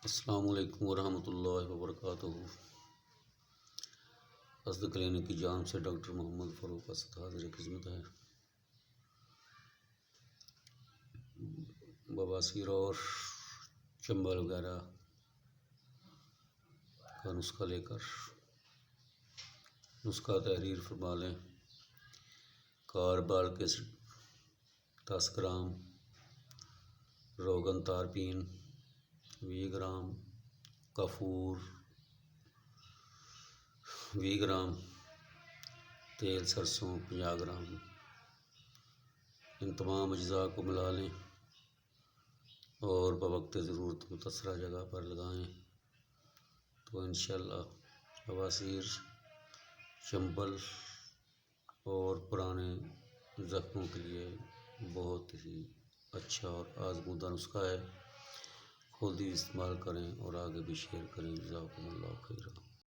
السلام علیکم ورحمۃ اللہ وبرکاتہ۔ اسد کلینک کی جانب سے ڈاکٹر محمد فاروق اسد حاضر خدمت ہے۔ بواسیر اور چنبل وغیرہ کا نسخہ لے کر نسخہ تحریر فرما لیں۔ کاربال کے 10 گرام، روغن تارپین 20 گرام، کافور 20 گرام، تیل سرسوں 50 گرام، ان تمام اجزاء کو ملا لیں اور بوقت ضرورت متاثرہ جگہ پر لگائیں تو انشاءاللہ بواسیر، چنبل اور پرانے زخموں کے لیے بہت ہی اچھا اور آزمودہ نسخہ ہے۔ خود ہی استعمال کریں اور آگے بھی شیئر کریں۔ جزاکم اللہ خیرا۔